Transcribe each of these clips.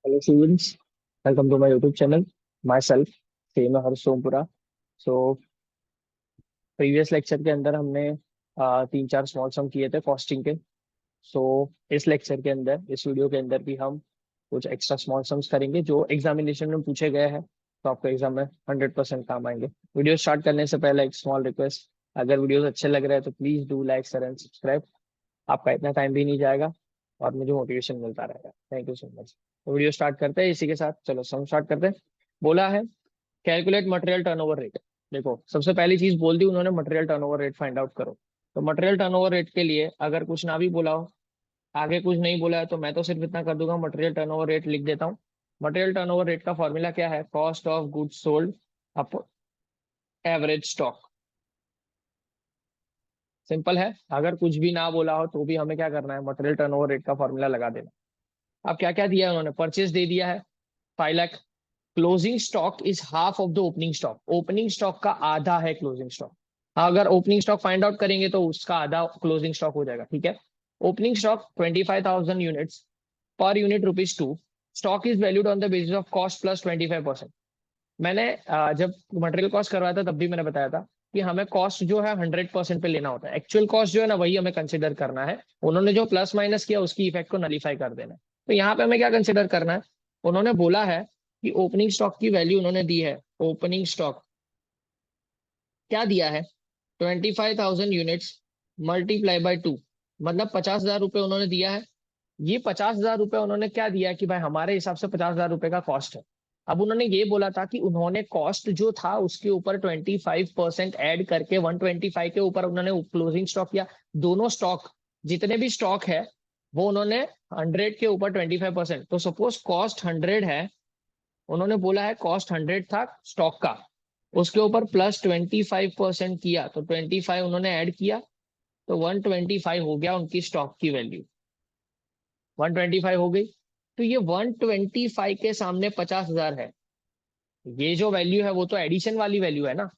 Hello students, welcome to my YouTube channel. Myself, same है हर्ष Sompura. So previous lecture के अंदर हमने तीन चार स्मॉल सम किए थे कॉस्टिंग के. सो इस लेक्चर के अंदर, इस वीडियो के अंदर भी हम कुछ एक्स्ट्रा स्मॉल सम्स करेंगे जो एग्जामिनेशन में पूछे गए हैं, तो आपको एग्जाम में 100% काम आएंगे. वीडियो स्टार्ट करने से पहले एक स्मॉल रिक्वेस्ट, अगर वीडियोस अच्छे लग रहे हैं तो please do like share and subscribe. आपका इतना टाइम भी नहीं जाएगा और मुझे मोटिवेशन मिलता रहेगा. Thank you so much. तो वीडियो स्टार्ट करते हैं इसी के साथ. चलो सम स्टार्ट करते हैं. बोला है कैलकुलेट मटेरियल टर्नओवर रेट. देखो सबसे पहली चीज बोल दी उन्होंने, material turnover rate find out करो. तो मटेरियल टर्नओवर रेट के लिए अगर कुछ ना भी बोला हो, आगे कुछ नहीं बोला है, तो मैं तो सिर्फ इतना कर दूंगा, मटेरियल टर्नओवर रेट लिख देता हूँ. मटेरियल टर्नओवर रेट का फॉर्मूला क्या है? Cost of goods sold up average stock. Simple है. अगर कुछ भी ना बोला हो तो भी हमें क्या करना है? मटेरियल टर्नओवर रेट का फॉर्मूला लगा देना. अब क्या क्या दिया है उन्होंने? परचेज दे दिया है 5 lakh. Closing stock is half of the opening stock. Opening stock का आधा है क्लोजिंग स्टॉक. अगर ओपनिंग स्टॉक फाइंड आउट करेंगे तो उसका आधा क्लोजिंग स्टॉक हो जाएगा. ठीक है. Opening stock 25,000 units, per unit ₹2. Stock is valued on the basis of cost plus 25%. मैंने जब मटेरियल कॉस्ट करवाया था तब भी मैंने बताया था कि हमें कॉस्ट जो है 100% पे लेना होता है. एक्चुअल कॉस्ट जो है ना वही हमें कंसिडर करना है. उन्होंने जो प्लस माइनस किया उसकी इफेक्ट को नलीफाई कर देना है. तो यहाँ पे हमें क्या कंसिडर करना है? उन्होंने बोला है कि ओपनिंग स्टॉक की वैल्यू उन्होंने दी है. ओपनिंग स्टॉक क्या दिया है? 25,000 यूनिट्स मल्टीप्लाई बाय 2, मतलब 50,000 रुपये उन्होंने दिया है. ये 50,000 रुपये उन्होंने क्या दिया कि भाई हमारे हिसाब से 50,000 रुपये का कॉस्ट है. अब उन्होंने ये बोला था कि उन्होंने कॉस्ट जो था उसके ऊपर 25% ऐड करके 125 के ऊपर उन्होंने क्लोजिंग स्टॉक किया. दोनों स्टॉक, जितने भी स्टॉक है वो उन्होंने 100 के ऊपर 25%. तो सपोज कॉस्ट 100 है, उन्होंने बोला है कॉस्ट 100 था स्टॉक का, उसके ऊपर प्लस 25% किया, तो 25 उन्होंने ऐड किया, तो 125 हो गया उनकी स्टॉक की वैल्यू. 125 हो गई. तो ये 125 के सामने 50,000 है. ये जो वैल्यू है वो तो एडिशन वाली वैल्यू है ना.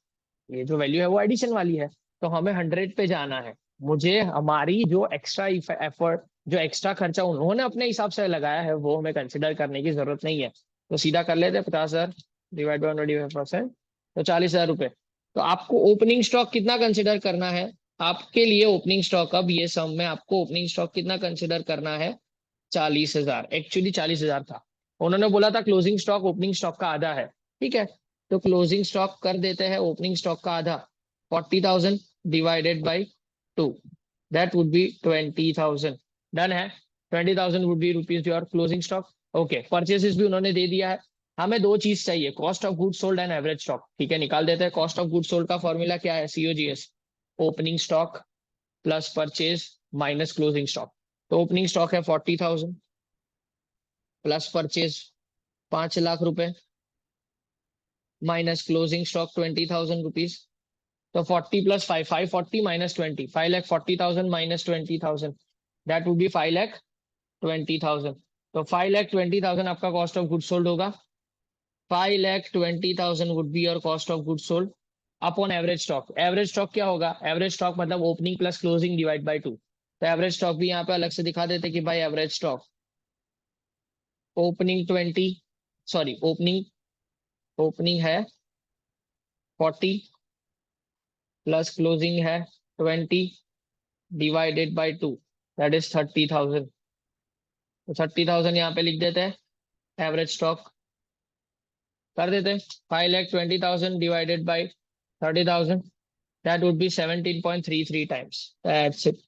ये जो वैल्यू है वो एडिशन वाली है. तो हमें 100 पे जाना है. मुझे हमारी जो एक्स्ट्रा एफर्ट, जो एक्स्ट्रा खर्चा उन्होंने अपने हिसाब से लगाया है वो हमें कंसिडर करने की जरूरत नहीं है. तो सीधा कर लेते हैं 50,000 डिवाइड बाई 125%, तो 40,000 रुपये. तो आपको ओपनिंग स्टॉक कितना कंसिडर करना है? आपके लिए ओपनिंग स्टॉक, अब ये सम में आपको ओपनिंग स्टॉक कितना कंसिडर करना है? 40,000. एक्चुअली 40,000 था. उन्होंने बोला था क्लोजिंग स्टॉक ओपनिंग स्टॉक का आधा है. ठीक है. तो क्लोजिंग स्टॉक कर देते हैं ओपनिंग स्टॉक का आधा. 40,000 divided by 2, that would B 20,000. Done है. 20,000 would be rupees your closing stock. Okay. Purchases भी उन्होंने दे दिया है. हमें दो चीज चाहिए, cost of good sold and average stock. ठीक है, निकाल देते हैं. कॉस्ट ऑफ गुड सोल्ड का फॉर्मूला क्या है? COGS, opening stock plus purchase minus closing stock. तो ओपनिंग स्टॉक है 40,000 प्लस परचेज 5 लाख रुपए माइनस क्लोजिंग स्टॉक 20,000 रुपीज. तो 40 plus 5, 540 minus 20, 5,40,000 minus 20,000, that would B 5,20,000. तो 5,20,000 आपका कॉस्ट ऑफ गुड सोल्ड होगा. 5,20,000 would be your cost of good sold upon average stock. Average stock क्या होगा? Average stock मतलब opening plus closing divide by 2. तो average stock भी यहाँ पे अलग से दिखा देते कि भाई average stock opening 20, sorry opening है 40 प्लस क्लोजिंग है 20 डिवाइडेड बाय 2, दैट इज 30,000. तो 30,000 यहाँ पे लिख देते हैं. एवरेज स्टॉक कर देते हैं 5,20,000 divided by 30,000, that would B 17.33 times. That's it.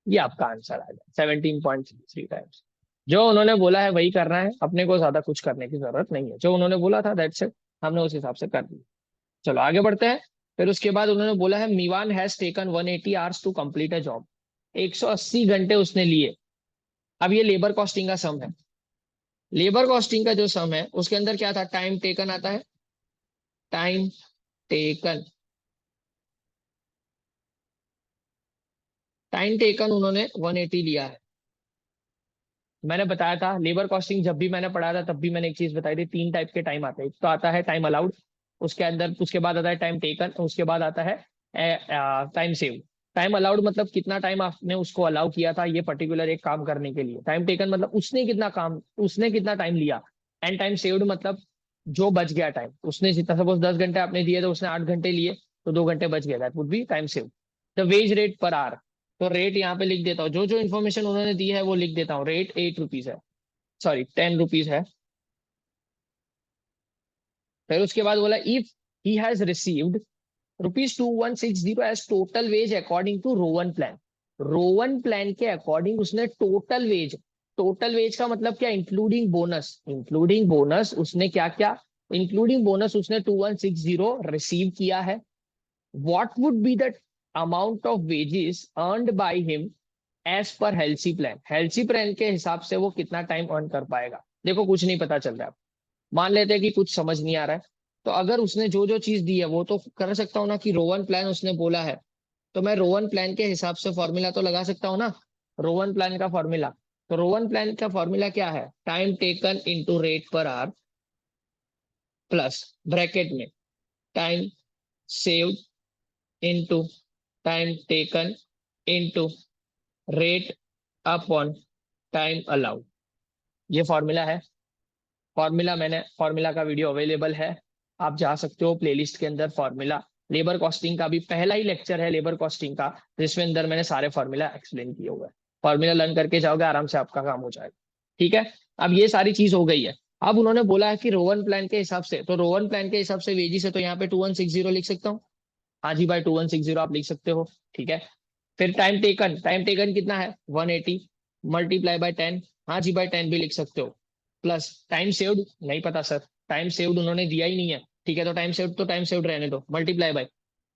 ये आपका आंसर आ जाए 17.33 टाइम्स. जो उन्होंने बोला है वही करना है, अपने को ज्यादा कुछ करने की जरूरत नहीं है. जो उन्होंने बोला था दैट्स इट, हमने उस हिसाब से कर दिया. चलो आगे बढ़ते हैं. फिर उसके बाद उन्होंने बोला है मीवान has taken 180 hours to complete a job. 180 घंटे उसने लिए. अब ये लेबर कॉस्टिंग का सम है. लेबर कॉस्टिंग का जो सम है उसके अंदर क्या था? टाइम टेकन आता है. टाइम टेकन, टाइम टेकन उन्होंने 180 लिया है. मैंने बताया था लेबर कॉस्टिंग जब भी मैंने पढ़ा था तब भी मैंने एक चीज बताई थी, 3 टाइप के टाइम आते हैं. तो आता है टाइम अलाउड, उसके अंदर उसके बाद आता है टाइम टेकन, उसके बाद आता है टाइम सेव. टाइम अलाउड मतलब कितना टाइम आपने उसको अलाउ किया था ये पर्टिकुलर एक काम करने के लिए। टाइम टेकन मतलब उसने कितना टाइम लिया। एंड टाइम सेव्ड मतलब जो बच गया टाइम, उसने जितना सपोज 10 घंटे आपने दिए तो उसने 8 घंटे लिए, तो 2 घंटे बच गया, that would B time saved. The wage rate per our, तो रेट यहाँ पे लिख देता हूँ, जो जो इन्फॉर्मेशन उन्होंने दी है वो लिख देता हूँ। रेट 8 रुपीज है, सॉरी 10 रुपीज है। फिर उसके बाद बोला if he has received ₹2160 as total wage according to Rowan plan. Rowan plan के अकॉर्डिंग उसने टोटल वेज का मतलब क्या, इंक्लूडिंग बोनस, उसने क्या क्या, इंक्लूडिंग बोनस उसने 2160 रिसीव किया है। What would be the amount of wages earned by him as per Halsey plan, Halsey plan के हिसाब से वो कितना टाइम अर्न कर पाएगा। देखो कुछ नहीं पता चल रहा है, मान लेते हैं कि कुछ समझ नहीं आ रहा है, तो अगर उसने जो जो चीज दी है वो तो कर सकता हूँ ना, कि रोवन प्लान उसने बोला है, तो मैं रोवन प्लान के हिसाब से फॉर्मूला तो लगा सकता हूँ ना। रोवन प्लान का फॉर्मूला, तो रोवन प्लान का फॉर्मूला क्या है, time taken into rate per hour plus bracket में time saved into time taken into rate upon time allowed. ये फॉर्मूला है। फॉर्मूला का वीडियो अवेलेबल है, आप जा सकते हो प्लेलिस्ट के अंदर। फॉर्मूला लेबर कॉस्टिंग का भी पहला ही लेक्चर है लेबर कॉस्टिंग का, जिसमें अंदर मैंने सारे फॉर्मूला एक्सप्लेन किए हुए हैं। फॉर्मूला लर्न करके जाओगे आराम से आपका काम हो जाएगा। ठीक है, अब ये सारी चीज हो गई है। अब उन्होंने बोला है कि रोवन प्लान के हिसाब से, तो रोवन प्लान के हिसाब से वेजी से, तो यहाँ पे 2160 लिख सकता हूँ। हाँ जी भाई 2160 आप लिख सकते हो। ठीक है, फिर टाइम टेकन कितना है 180 मल्टीप्लाई बाय 10, हाँ जी भाई 10 भी लिख सकते हो। प्लस टाइम सेव्ड नहीं पता सर, टाइम सेव्ड उन्होंने दिया ही नहीं है। ठीक है, तो टाइम सेव्ड रहने दो, मल्टीप्लाई बाय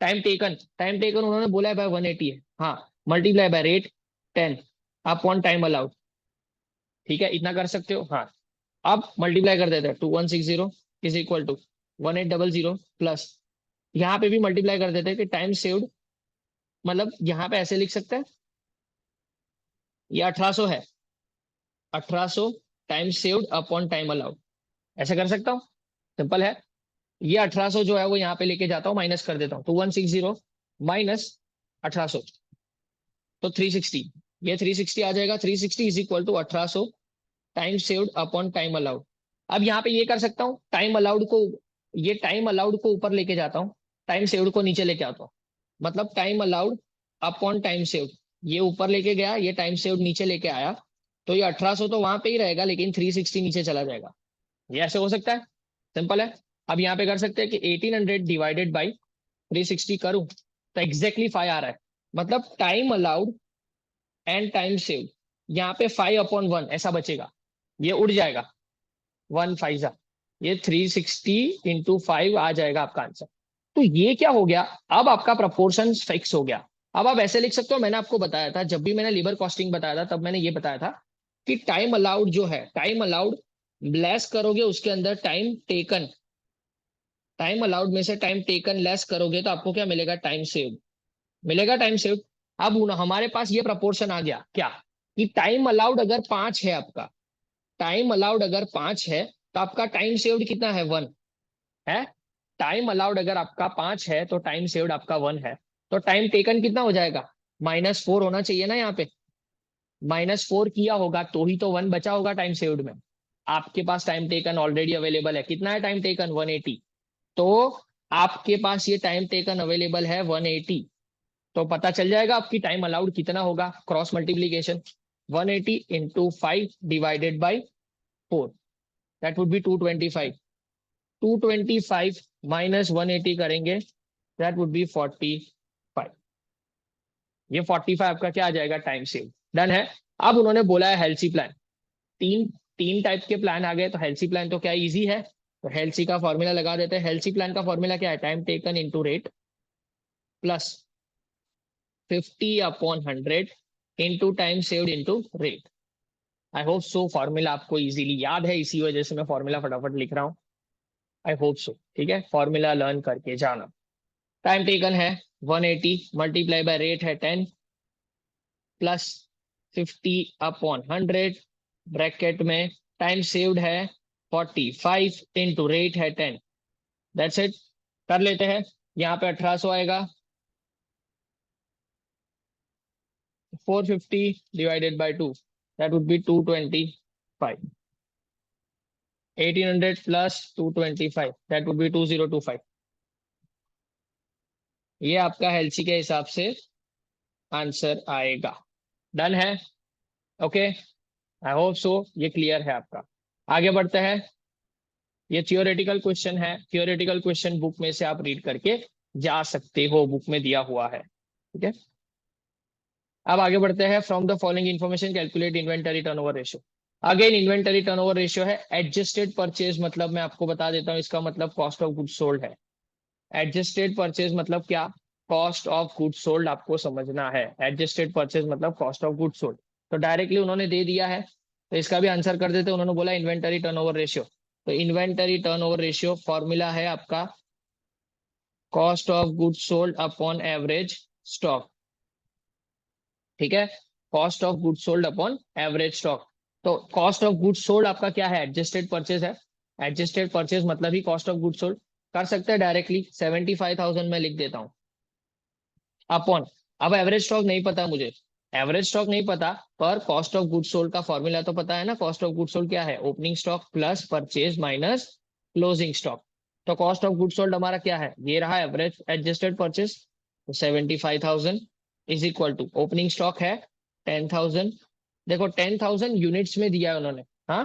टाइम टेकन उन्होंने बोला है भाई 180 है, हाँ multiply by rate 10 upon time allowed. ठीक है, इतना कर सकते हो। हाँ, अब मल्टीप्लाई कर देते हैं, 2160 इज इक्वल टू 1800 प्लस, यहाँ पे भी मल्टीप्लाई कर देते हैं कि टाइम सेव्ड, मतलब यहाँ पे ऐसे लिख सकते हैं, ये 1800 है, 1800 time saved upon time allowed, ऐसे कर सकता हूँ, सिंपल है। ये 1800 जो है वो यहाँ पे लेके जाता हूँ, माइनस कर देता हूँ, 2160 माइनस 1800, तो 360, ये 360 आ जाएगा। 360 is equal to 1800 time saved upon time allowed. अब यहाँ पे ये कर सकता हूँ, टाइम अलाउड को ऊपर लेके जाता हूँ, टाइम सेव्ड को नीचे लेके आता हूँ, मतलब time allowed upon time saved, ये ऊपर लेके गया, ये टाइम सेव्ड नीचे लेके आया, तो ये 1800 तो वहां पे ही रहेगा, लेकिन 360 नीचे चला जाएगा। ये ऐसे हो सकता है, सिंपल है। अब यहाँ पे कर सकते हैं कि 1800 डिवाइडेड बाई 360 करूं, तो एग्जैक्टली 5 आ रहा है, मतलब time allowed and time saved, यहाँ पे 5/1 ऐसा बचेगा, ये उड़ जाएगा, 1 5 ये 360 इंटू 5 आ जाएगा आपका आंसर। तो ये क्या हो गया, अब आपका प्रपोर्शन फिक्स हो गया। अब आप ऐसे लिख सकते हो, मैंने आपको बताया था, जब भी मैंने लेबर कॉस्टिंग बताया था तब मैंने ये बताया था कि टाइम अलाउड जो है, टाइम अलाउड लेस करोगे उसके अंदर टाइम टेकन, टाइम अलाउड में से टाइम टेकन लेस करोगे तो आपको क्या मिलेगा, टाइम सेव्ड मिलेगा, टाइम सेव्ड। अब हमारे पास ये प्रपोर्शन आ गया क्या, कि टाइम अलाउड अगर 5 है आपका, टाइम अलाउड अगर 5 है तो आपका टाइम सेव्ड कितना है, 1 है। टाइम अलाउड अगर आपका 5 है तो टाइम सेव्ड आपका 1 है, तो टाइम टेकन कितना हो जाएगा, -4 होना चाहिए ना यहाँ पे, -4 किया होगा तो ही तो 1 बचा होगा टाइम सेव्ड में। आपके पास टाइम टेकन ऑलरेडी अवेलेबल है, कितना है टाइम टेकन 180, तो आपके पास ये टाइम टेकन अवेलेबल है 180, तो पता चल जाएगा आपकी टाइम अलाउड कितना होगा, cross multiplication 180 into 5 divided by 4, that would B 225, 225 minus 180 करेंगे, दैट वुड बी 45, ये 45 आपका क्या आ जाएगा, टाइम सेव। डन है। अब उन्होंने बोला है हेल्सी प्लान, तीन तीन टाइप के प्लान आ गए, तो हेल्सी प्लान तो क्या इजी है, तो हेल्सी का फॉर्मूला लगा देते हैं। हेल्सी प्लान का फॉर्मूला क्या है, time taken into rate plus 50/100 into time saved into rate. I hope so formula आपको इजीली याद है, इसी वजह से मैं फॉर्मूला फटाफट लिख रहा हूँ। आई होप सो, ठीक है, फॉर्मूला लर्न करके जाना। टाइम टेकन है 180 मल्टीप्लाई बाय रेट है 10 प्लस 50/100 ब्रैकेट में टाइम सेव्ड है 45 इंटू रेट है 10, दैट्स इट। कर लेते हैं, यहाँ पे 1800 आएगा, 450 divided by 2, that would be 225. 1800 plus 225, that would be 2025. ये आपका हेल्सी के हिसाब से आंसर आएगा। डन है? ओके, आई होप सो ये क्लियर है आपका। आगे बढ़ते हैं। ये थियोरेटिकल क्वेश्चन है, थियोरेटिकल क्वेश्चन बुक में से आप रीड करके जा सकते हो, बुक में दिया हुआ है। ठीक है, अब आगे बढ़ते हैं। From the following information calculate inventory turnover ratio. Again inventory turnover ratio है। एडजस्टेड परचेज मतलब मैं आपको बता देता हूँ, इसका मतलब कॉस्ट ऑफ गुड्स सोल्ड है। एडजस्टेड परचेज मतलब क्या? कॉस्ट ऑफ गुड्स सोल्ड आपको समझना है। एडजस्टेड परचेज मतलब कॉस्ट ऑफ गुड्स सोल्ड। तो डायरेक्टली उन्होंने दे दिया है, तो इसका भी आंसर कर देते। उन्होंने बोला इन्वेंटरी टर्नओवर रेशियो, तो इन्वेंटरी टर्नओवर रेशियो फॉर्मूला है आपका cost of goods sold upon average stock. ठीक है, cost of goods sold upon average stock. तो कॉस्ट ऑफ गुड्स सोल्ड आपका क्या है? एडजस्टेड परचेज है। एडजस्टेड परचेज मतलब ही कॉस्ट ऑफ गुड्स सोल्ड। कर सकते हैं डायरेक्टली 75,000 में लिख देता हूं अपॉन। अब एवरेज स्टॉक नहीं पता मुझे, एवरेज स्टॉक नहीं पता, पर कॉस्ट ऑफ गुड्स सोल्ड का फॉर्मूला तो पता है ना। कॉस्ट ऑफ गुड्स सोल्ड क्या है? Opening stock plus purchase minus closing stock. तो कॉस्ट ऑफ गुड्स सोल्ड हमारा क्या है? ये रहा एवरेज एडजस्टेड परचेज। तो 75,000 is equal to opening stock है 10,000। देखो 10,000 यूनिट्स में दिया है उन्होंने। हाँ,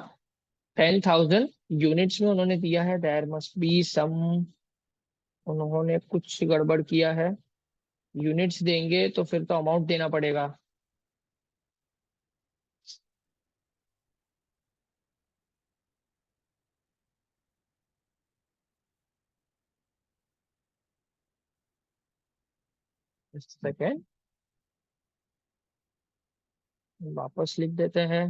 10,000 यूनिट्स में उन्होंने दिया है। देयर मस्ट बी सम, उन्होंने कुछ गड़बड़ किया है। यूनिट्स देंगे तो फिर तो अमाउंट देना पड़ेगा। सेकेंड, वापस लिख देते हैं।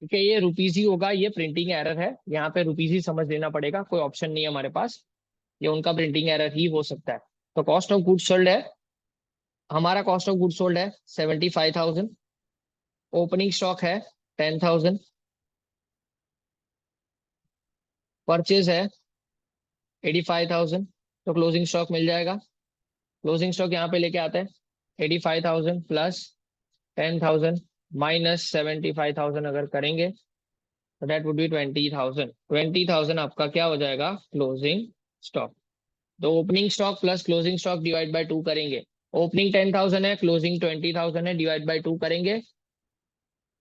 ठीक है, ये रुपीज ही होगा, ये प्रिंटिंग एरर है। यहाँ पे रुपीज ही समझ लेना पड़ेगा, कोई ऑप्शन नहीं है हमारे पास। ये उनका प्रिंटिंग एरर ही हो सकता है। तो कॉस्ट ऑफ गुड्स सोल्ड है हमारा, कॉस्ट ऑफ गुड्स सोल्ड है 75,000। ओपनिंग स्टॉक है 10,000। परचेज है 85,000। तो क्लोजिंग स्टॉक मिल जाएगा। क्लोजिंग स्टॉक यहाँ पे लेके आते हैं। 85,000 प्लस 10,000 माइनस 75,000 अगर करेंगे तो दैट वुड बी 20,000। 20,000 आपका क्या हो जाएगा? Closing stock. तो opening stock plus closing stock divide by 2 करेंगे। ओपनिंग 10,000 है, क्लोजिंग 20,000 है, डिवाइड बाय 2 करेंगे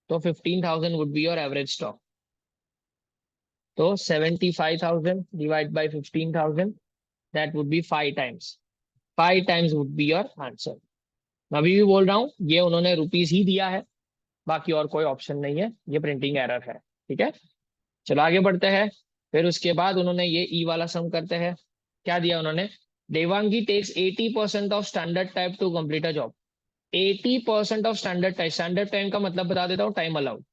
तो 15,000 would be your average stock. तो 75,000 divide by 15,000, that would B 5 times. 5 times would be your answer. मैं अभी भी बोल रहा हूँ, ये उन्होंने रुपीज ही दिया है, बाकी और कोई ऑप्शन नहीं है, ये प्रिंटिंग एरर है। ठीक है, चलो आगे बढ़ते हैं। फिर उसके बाद उन्होंने ये ई वाला सम करते हैं। क्या दिया उन्होंने? Devangi takes 80% of standard time to complete a job. 80% of standard time. Standard time का मतलब बता देता हूँ, टाइम अलाउड।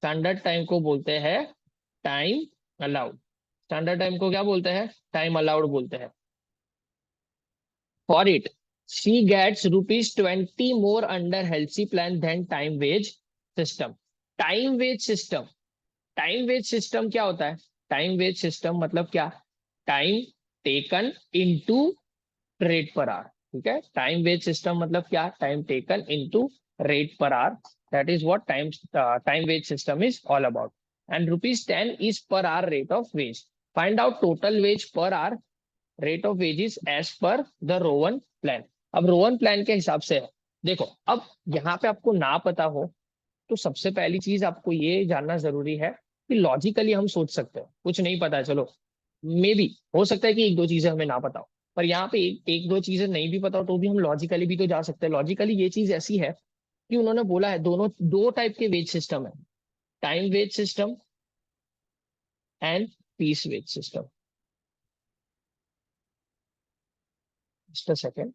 स्टैंडर्ड टाइम को बोलते हैं टाइम अलाउड। स्टैंडर्ड टाइम को क्या बोलते हैं? टाइम अलाउड बोलते हैं। For it she gets ₹20 more under Halsey plan than time wage system. Time wage system, time wage system क्या होता है? टाइम वेज सिस्टम मतलब क्या? Time taken into rate per hour. ठीक है, टाइम वेज सिस्टम मतलब क्या? Time taken into rate per hour. That is what time wage system is all about. And ₹10 is per hour rate of wage. Find out total veg per hour rate of wages as per the Rowan plan. अब Rowan plan के हिसाब से है। देखो, अब यहाँ पे आपको ना पता हो तो सबसे पहली चीज आपको ये जानना जरूरी है कि लॉजिकली हम सोच सकते हैं। कुछ नहीं पता है, चलो मे बी हो सकता है कि एक दो चीजें हमें ना पता हो, पर यहाँ पे एक दो चीजें नहीं भी पता हो तो भी हम लॉजिकली भी तो जा सकते हैं। लॉजिकली ये चीज ऐसी है कि उन्होंने बोला है दोनों दो टाइप के वेज सिस्टम है, time wage system and piece wage system. Just a second.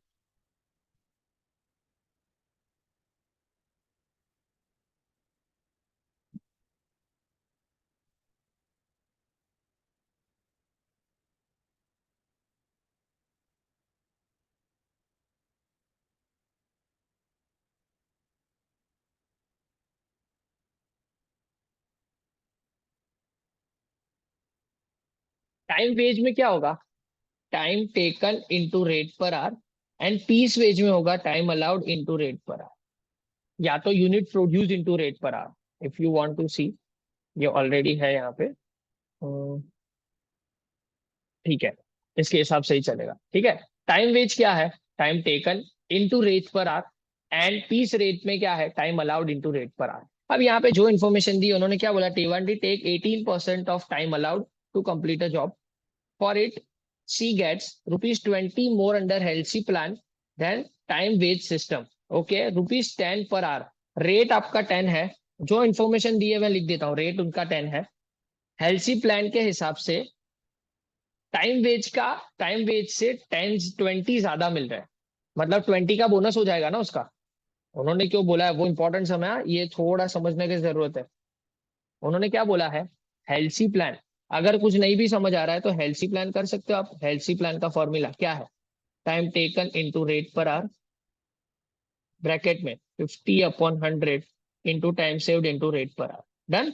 Time wage में क्या होगा, time taken into rate per hour, and piece wage में होगा time allowed into rate per hour, या तो unit produce into rate per hour. If you want to see, ये already है यहाँ पे। ठीक है, इसके हिसाब से ही चलेगा। ठीक है, टाइम वेज क्या है, time taken into rate per hour, and piece rate में क्या है, time allowed into rate per hour. अब यहाँ पे जो इन्फॉर्मेशन दी उन्होंने क्या बोला, T take 18% of time allowed to complete a job, for it she gets rupees 20 more under healthy plan than time wage system। Okay, rupees 10 पर hour, rate आपका 10 है, जो इन्फॉर्मेशन दी है मैं लिख देता हूँ, रेट उनका 10 है। हेल्थी प्लान के हिसाब से टाइम वेज से 10-20 ज्यादा मिल रहा है, मतलब 20 का बोनस हो जाएगा ना उसका। उन्होंने क्यों बोला है वो इंपॉर्टेंट समय, ये थोड़ा समझने की जरूरत है। उन्होंने क्या बोला है, हेल्थी प्लान। अगर कुछ नहीं भी समझ आ रहा है तो हेल्थी प्लान कर सकते हो आप। हेल्थी प्लान का फॉर्मूला क्या है, time taken into rate per hour, bracket में 50/100 into time saved into rate per hour, done.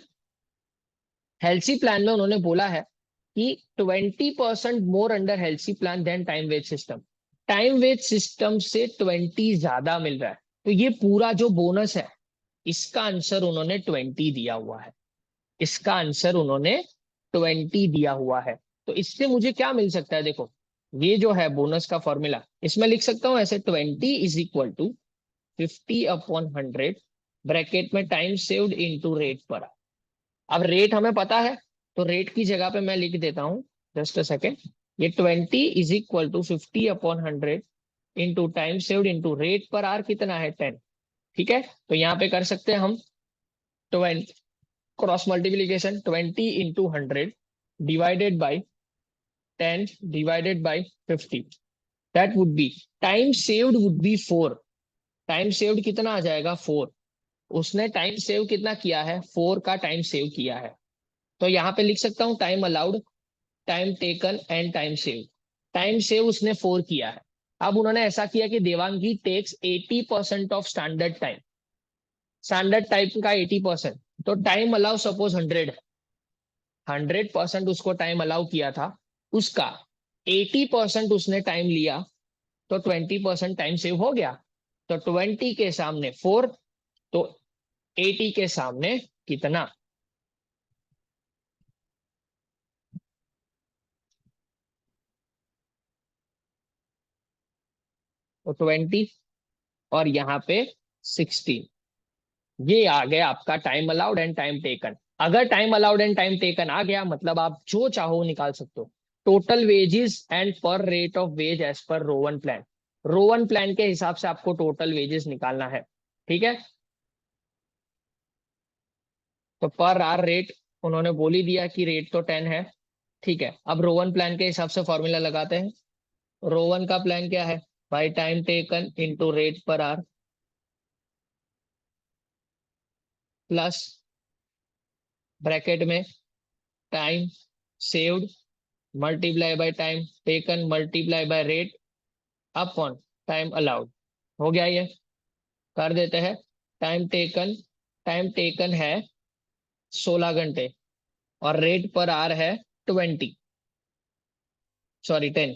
Halsey plan में उन्होंने बोला है कि 20% more under Halsey plan than time wage system, time wage system से 20 ज्यादा मिल रहा है। तो ये पूरा जो बोनस है, इसका आंसर उन्होंने 20 दिया हुआ है, इसका आंसर उन्होंने 20 दिया हुआ है। तो इससे मुझे क्या मिल सकता है, देखो ये जो है बोनस का फॉर्मूला, इसमें लिख सकता हूं ऐसे, 20 = 50/100, ब्रैकेट में टाइम सेव्ड इनटू रेट पर। अब रेट हमें पता है, तो रेट की जगह पे मैं लिख देता हूं, जस्ट अ सेकेंड। ये 20 = 50/100 into time saved into rate पर आर कितना है, 10। ठीक है, तो यहाँ पे कर सकते हैं हम 20 cross multiplication, 20 × 100 divided by 10 divided by 50, that would B, time saved would be 4। Time saved कितना आ जाएगा, 4। उसने टाइम सेव कितना किया है, 4 का टाइम सेव किया है। तो यहाँ पे लिख सकता हूँ time allowed, time taken and time save. Time save उसने 4 किया है। अब उन्होंने ऐसा किया कि Devangi takes 80% of standard time, standard time का 80%। तो टाइम अलाउ सपोज 100% उसको टाइम अलाउ किया था, उसका 80% उसने टाइम लिया, तो 20% टाइम सेव हो गया। तो 20 के सामने 4, तो 80 के सामने कितना, तो 20, और यहाँ पे 16। ये आ गया आपका time allowed and time taken. अगर time allowed and time taken आ गया, मतलब आप जो चाहो निकाल सकते हो, total wages and per rate of wage as per Rowan plan. Rowan plan के हिसाब से आपको टोटल वेजेस निकालना है। ठीक है, तो पर आर रेट उन्होंने बोल ही दिया कि रेट तो 10 है। ठीक है, अब रोवन प्लान के हिसाब से फॉर्मूला लगाते हैं। रोवन का प्लान क्या है, by time taken into rate पर आर, प्लस ब्रैकेट में time saved multiply by time taken multiply by rate upon time allowed. हो गया ये, कर देते हैं। टाइम टेकन है 16 घंटे, और रेट पर आर है 20, सॉरी 10,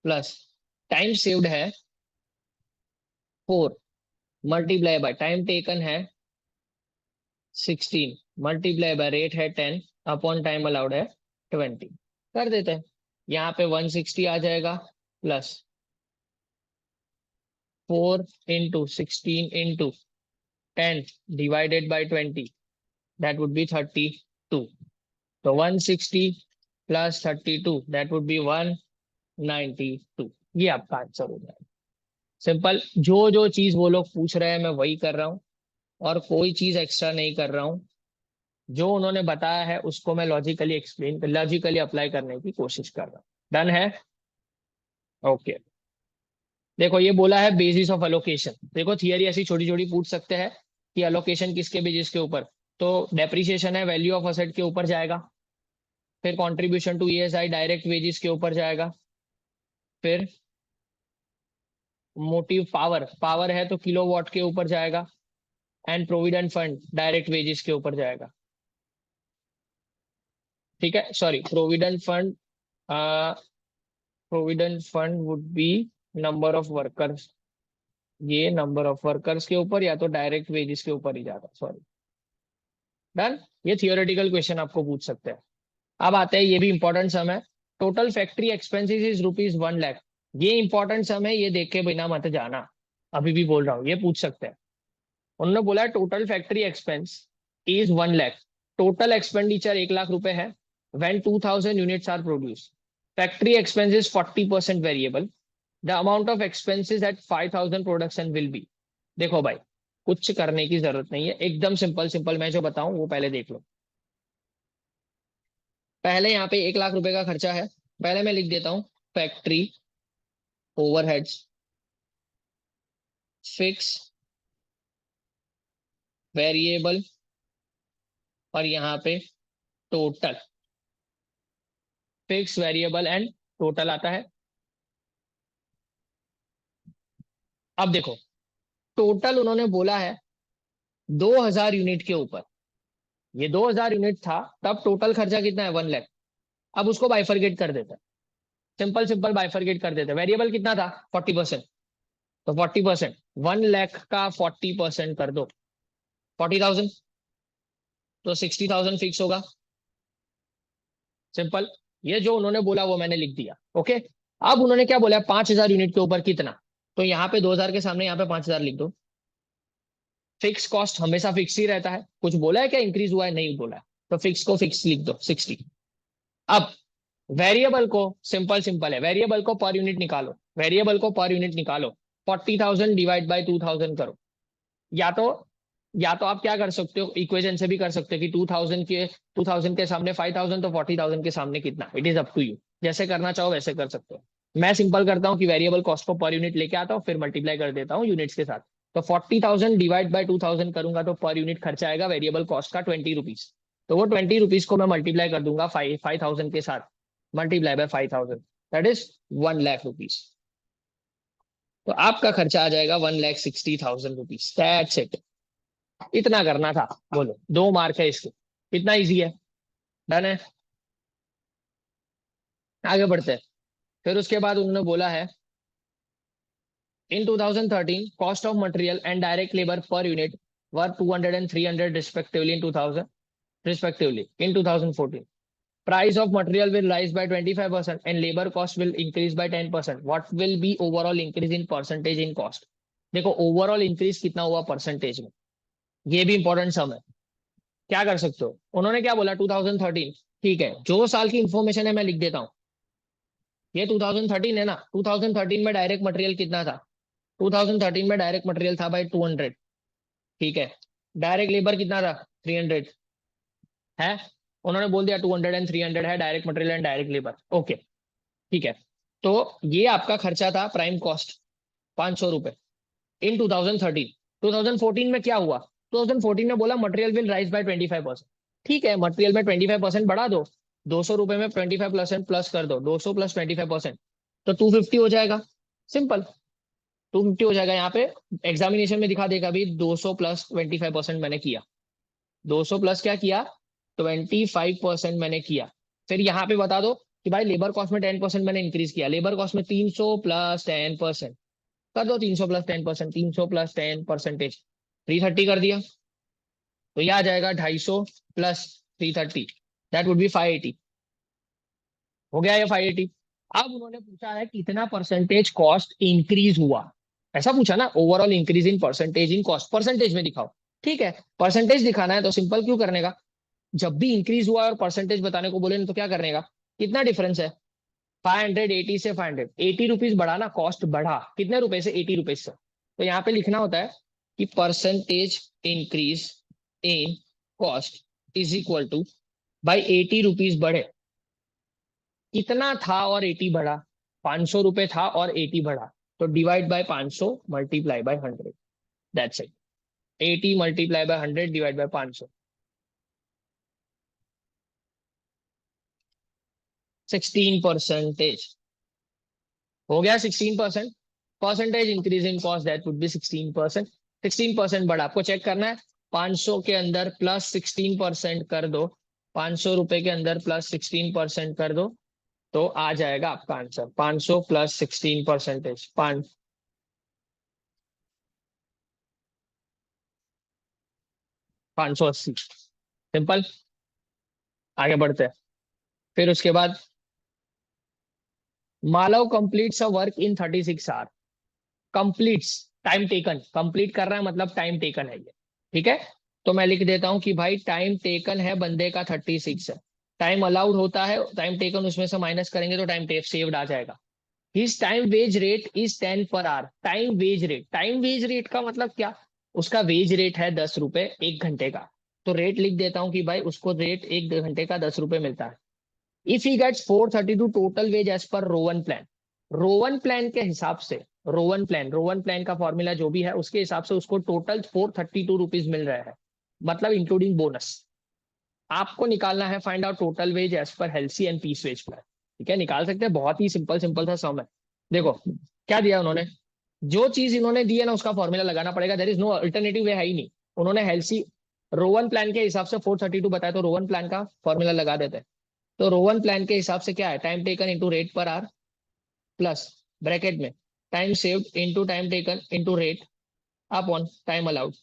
प्लस टाइम सेव्ड है 4 मल्टीप्लाई बाय टाइम टेकन है 16 मल्टीप्लाई बाय रेट है 10 अपॉन टाइम अलाउड है 20। कर देते हैं, यहाँ पे 160 आ जाएगा, plus 4 × 16 × 10 divided by 20, that would be 32। तो 160 प्लस 32, that would be 192। ये आपका आंसर हो जाएगा। सिंपल, जो जो चीज वो लोग पूछ रहे हैं मैं वही कर रहा हूँ, और कोई चीज एक्स्ट्रा नहीं कर रहा हूँ। जो उन्होंने बताया है उसको मैं लॉजिकली अप्लाई करने की कोशिश कर रहा हूँ। डन है? ओके। देखो ये बोला है बेसिस ऑफ अलोकेशन। देखो थियरी ऐसी छोटी छोटी पूछ सकते हैं कि अलोकेशन किसके बेसिस के ऊपर। तो डेप्रिसिएशन है, वैल्यू ऑफ असेट के ऊपर जाएगा। फिर contribution to ESI direct wages के ऊपर जाएगा। फिर मोटिव पावर, पावर है तो किलोवाट के ऊपर जाएगा। And provident fund direct wages के ऊपर जाएगा। ठीक है, sorry, provident fund would be number of workers. ये नंबर ऑफ वर्कर्स के ऊपर या तो डायरेक्ट वेजेस के ऊपर ही जाता, सॉरी। डन। ये थियोरेटिकल क्वेश्चन आपको पूछ सकते हैं। अब आते हैं, ये भी इंपॉर्टेंट सम है। Total factory expenses is ₹1 lakh. ये इंपॉर्टेंट सम है, ये देख के बिना मत जाना। अभी भी बोल रहा हूँ, ये पूछ सकते हैं। उन्होंने बोला total factory expense is 1 lakh. Total expenditure 1 lakh रुपए है when 2000 units are produce. Factory expense is 40% variable. The amount of expenses at 5000 production will be. देखो भाई, कुछ करने की जरूरत नहीं है, एकदम सिंपल सिंपल मैं जो बताऊं वो पहले देख लो। पहले यहाँ पे 1 लाख रुपए का खर्चा है। पहले मैं लिख देता हूँ फैक्ट्री ओवरहेड्स फिक्स वेरिएबल और यहाँ पे total. Fix variable and total आता है। अब देखो, टोटल उन्होंने बोला है 2000 यूनिट के ऊपर। ये 2000 यूनिट था, तब टोटल खर्चा कितना है? 1 लाख। अब उसको बाइफरगेट कर देता है, सिंपल सिंपल बाइफरगेट कर देते हैं। वेरिएबल कितना था? 40%। तो 40%, 1 लाख का 40% कर दो 40,000, तो 60,000 फिक्स होगा। सिंपल। ये जो उन्होंने बोला वो मैंने लिख दिया। ओके। अब उन्होंने क्या बोला? 5,000 यूनिट के ऊपर कितना? तो यहाँ पे 2000 के सामने यहाँ पे 5,000 लिख दो। फिक्स कॉस्ट हमेशा फिक्स ही रहता है। कुछ बोला है क्या इंक्रीज हुआ है? नहीं बोला है। तो फिक्स को फिक्स लिख दो 60। अब वेरिएबल को, सिंपल सिंपल है, वेरिएबल को पर यूनिट निकालो। वेरिएबल को पर यूनिट निकालो। 40,000 डिवाइड बाई 2000 करो। या तो या तो आप क्या कर सकते हो, इक्वेशन से भी कर सकते हो कि 2000 के सामने 5,000 तो 40,000 के सामने कितना। It is up to you, जैसे करना चाहो वैसे कर सकते हो। मैं सिंपल करता हूँ कि वेरिएबल कॉस्ट को पर यूनिट लेके आता हूँ, फिर मल्टीप्लाई कर देता हूँ यूनिट्स के साथ। तो 40,000 डिवाइड बाई 2000 करूंगा तो पर यूनिट खर्चा आएगा वेरिएबल कॉस्ट का 20 रुपीज। तो वो 20 रुपीज को मैं मल्टीप्लाई कर दूंगा 5,000 के साथ। Multiply by 5,000, that is 1 lakh rupees. तो आपका खर्चा आ जाएगा 1,60,000 रुपीज। That's it. इतना करना था। बोलो, 2 मार्क है इसके। इतना इजी है। डन है। आगे बढ़ते हैं। फिर उसके बाद उन्होंने बोला है इन 2013 cost of material and direct labour per unit were 200 and 300 respectively in 2000 respectively in 2014. Price of material will rise by 25% and labor cost will increase by 10%. What will be overall increase in percentage in cost? देखो overall increase कितना हुआ percentage में, ये भी important सम है। क्या कर सकते हो? उन्होंने क्या बोला? 2013। ठीक है, जो साल की इंफॉर्मेशन है मैं लिख देता हूँ। ये 2013 है ना। 2013 में डायरेक्ट मटेरियल कितना था? 2013 में डायरेक्ट मटेरियल था भाई 200। ठीक है। डायरेक्ट लेबर कितना था? 300 है। उन्होंने बोल दिया 200 एंड 300 है direct material and direct labour. Okay, ठीक है। तो ये आपका खर्चा था प्राइम कॉस्ट, 500 रुपए इन 2013। 2014 में क्या हुआ? 2014 में बोला मटेरियल विल राइज बाय 25%। ठीक है, मटेरियल में 25% बढ़ा दो। 200 रुपए में 25% प्लस कर दो, 200 प्लस 25%, तो 250 हो जाएगा। सिंपल, 250 हो जाएगा। यहाँ पे एग्जामिनेशन में दिखा देगा भी 200 प्लस 25% मैंने किया। 200 प्लस क्या किया? 25% मैंने किया। फिर यहाँ पे बता दो कि भाई लेबर कॉस्ट में 10% मैंने इंक्रीज किया। लेबर कॉस्ट में 300 प्लस 10% कर दो। 300 प्लस 10%, 300 प्लस 10% 330 कर दिया। तो यह आ जाएगा 250 प्लस 330, दैट वुड बी 580। हो गया ये 580। अब उन्होंने पूछा है कितना परसेंटेज कॉस्ट इंक्रीज हुआ। ऐसा पूछा ना, overall increase in percentage in cost, percentage में दिखाओ। ठीक है, परसेंटेज दिखाना है तो सिंपल क्यों करने का, जब भी इंक्रीज हुआ और परसेंटेज बताने को बोले तो क्या करने का। कितना डिफरेंस है? 580 से 500, 80 रुपीज बढ़ा ना, कॉस्ट बढ़ा कितने रुपए से? 80 रुपीज से। तो यहाँ पे लिखना होता है कि percentage increase in cost is equal to, भाई 80 रुपीज बढ़े, कितना था और 80 बढ़ा, 500 रुपए था और 80 बढ़ा, तो divide by 500 multiply by 100, that's it. 80 multiply by 100 divide by 500, 16%। हो गया 16%। Percentage increase in cost, that would B 16%। 16% बढ़ा, आपको चेक करना है। 500 के अंदर प्लस 16% कर दो, 500 रुपए के अंदर प्लस 16% कर दो, तो आ जाएगा आपका आंसर 500 प्लस 16%, 580। सिंपल। आगे बढ़ते हैं। फिर उसके बाद, Malav completes a work in 36 hour. Completes, time taken, complete कर रहा है मतलब टाइम टेकन है ये। ठीक है, तो मैं लिख देता हूं कि भाई टाइम टेकन है बंदे का 36 है, टाइम अलाउड होता है, टाइम टेकन उसमें से माइनस करेंगे तो टाइम सेव्ड आ जाएगा। His time wage rate is 10 per hour. Time wage rate, time wage rate का मतलब क्या, उसका वेज रेट है 10 रुपए 1 घंटे का, तो रेट लिख देता हूँ कि भाई उसको रेट 1 घंटे का 10 रुपए मिलता है। If he gets 432 total wage as per Rowan plan, Rowan plan के हिसाब से, रोवन प्लान का फॉर्मूला जो भी है उसके हिसाब से उसको टोटल 432 रुपीज मिल रहा है, मतलब इंक्लूडिंग बोनस। आपको निकालना है find out total wage as per Halsey and piece wage plan. ठीक है, निकाल सकते हैं, बहुत ही सिंपल सिंपल सा सम है। देखो क्या दिया उन्होंने, जो चीज इन्होंने दी है ना उसका फॉर्मूला लगाना पड़ेगा, there is no alternative way, है ही नहीं। उन्होंने हेल्सी रोवन प्लान के हिसाब से 432 बताया, तो रोवन प्लान का फॉर्मूला लगा देते हैं। तो रोवन प्लान के हिसाब से क्या है, time taken into rate per hour plus bracket में time saved into time taken into rate upon time allowed.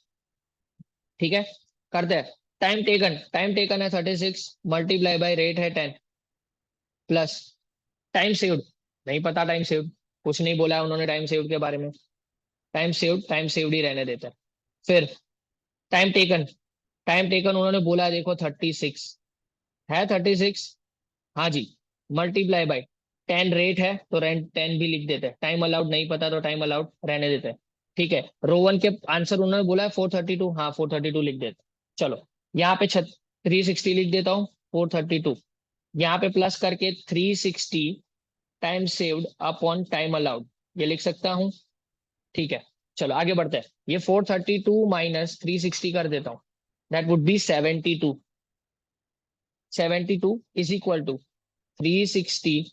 ठीक है, करते हैं। टाइम टेकन है 36 मल्टीप्लाई बाय रेट है 10 प्लस टाइम सेव्ड, नहीं पता टाइम सेव्ड, कुछ नहीं बोला है उन्होंने टाइम सेव्ड के बारे में। टाइम सेव्ड ही रहने देते हैं। फिर टाइम टेकन, टाइम टेकन उन्होंने बोला देखो 36 है, 36, हाँ जी, मल्टीप्लाई बाय 10 रेट है तो रेंट 10 भी लिख देते हैं, टाइम अलाउड नहीं पता तो टाइम अलाउड रहने देते हैं। ठीक है, रोवन के आंसर उन्होंने बोला है 432, हाँ 432 लिख देते। चलो यहाँ पे 360 लिख देता हूँ, 432 यहाँ पे प्लस करके 360 time saved upon time allowed, ये लिख सकता हूँ। ठीक है, चलो आगे बढ़ते हैं। ये 432 माइनस 360 कर देता हूँ, that would be 72। 72 is equal to 360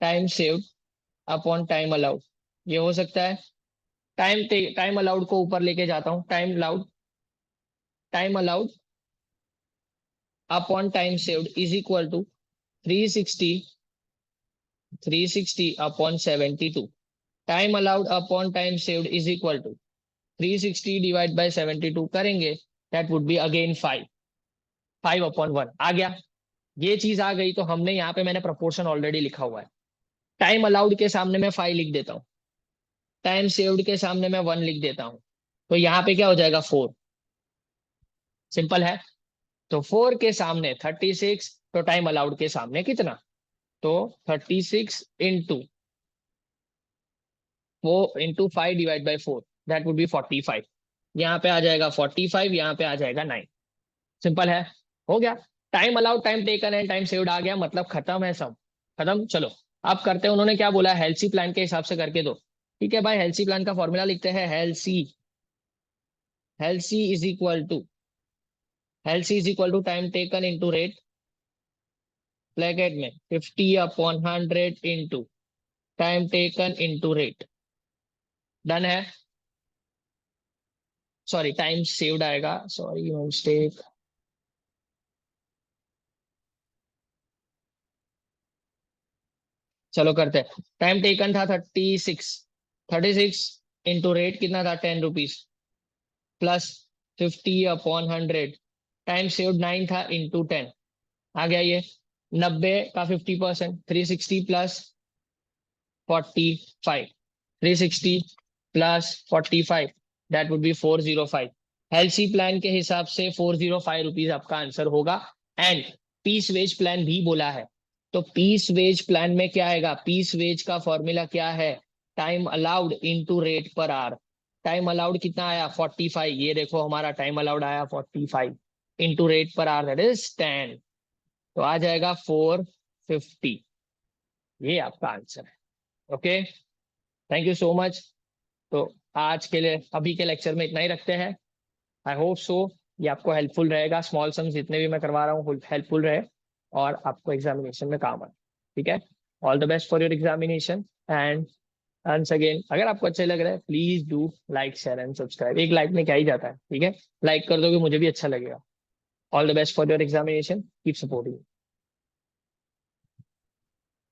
time saved upon time allowed, ये हो सकता है। टाइम अलाउड को ऊपर लेके जाता हूँ, time allowed upon time saved is equal to 360, 360 upon 72, time allowed upon time saved is equal to 360 divide by 72 करेंगे, दैट वुड बी अगेन 5, 5/1 आ गया। ये चीज आ गई तो हमने यहाँ पे, मैंने प्रोपोर्शन ऑलरेडी लिखा हुआ है। टाइम अलाउड के सामने मैं 5 लिख देता हूँ, टाइम सेव्ड के सामने मैं 1 लिख देता हूँ, तो यहाँ पे क्या हो जाएगा 4। सिंपल है। तो 4 के सामने 36, तो टाइम अलाउड के सामने कितना, तो 36 into 5 divide by 4, that would B 45। यहाँ पे आ जाएगा 45, यहाँ पे आ जाएगा 9। सिंपल है, हो गया। Time allowed, time taken and time saved आ गया, मतलब खत्म है सब, खत्म। चलो अब करते हैं, उन्होंने क्या बोला, हेल्सी प्लान के हिसाब से करके दो। ठीक है भाई, हेल्सी प्लान का फॉर्मूला लिखते हैं, Halsey, Halsey is equal to, Halsey is equal to time taken into rate, bracket में 50/100 into time taken into rate. Done है, सॉरी टाइम सेव्ड आएगा, सॉरी मिस्टेक। चलो करते हैं। टाइम टेकन था 36, 36 इंटू रेट कितना था 10 रुपीज प्लस 50/100, टाइम सेव्ड 9 था इंटू 10, आ गया ये 90 का 50%, 360 plus 45, 360 plus 45, that would B 405। Halsey plan के हिसाब से 405 रुपीज आपका आंसर होगा। एंड पीस वेज प्लान भी बोला है, तो पीस वेज प्लान में क्या आएगा, पीस वेज का फॉर्मूला क्या है, time allowed into rate per our, time allowed कितना आया 45, ये देखो हमारा टाइम अलाउड आया 45 into rate per hour that is 10, तो आ जाएगा 450। ये आपका आंसर है। Okay, thank you so much. तो आज के लिए अभी के लेक्चर में इतना ही रखते हैं। आई होप सो ये आपको हेल्पफुल रहेगा, स्मॉल सम्स जितने भी मैं करवा रहा हूँ हेल्पफुल रहे और आपको एग्जामिनेशन में काम आए। ठीक है, all the best for your examination. And once again, अगर आपको अच्छा लग रहा है please do like share and subscribe. एक लाइक में क्या ही जाता है, ठीक है, लाइक कर दोगे मुझे भी अच्छा लगेगा। All the best for your examination, keep supporting.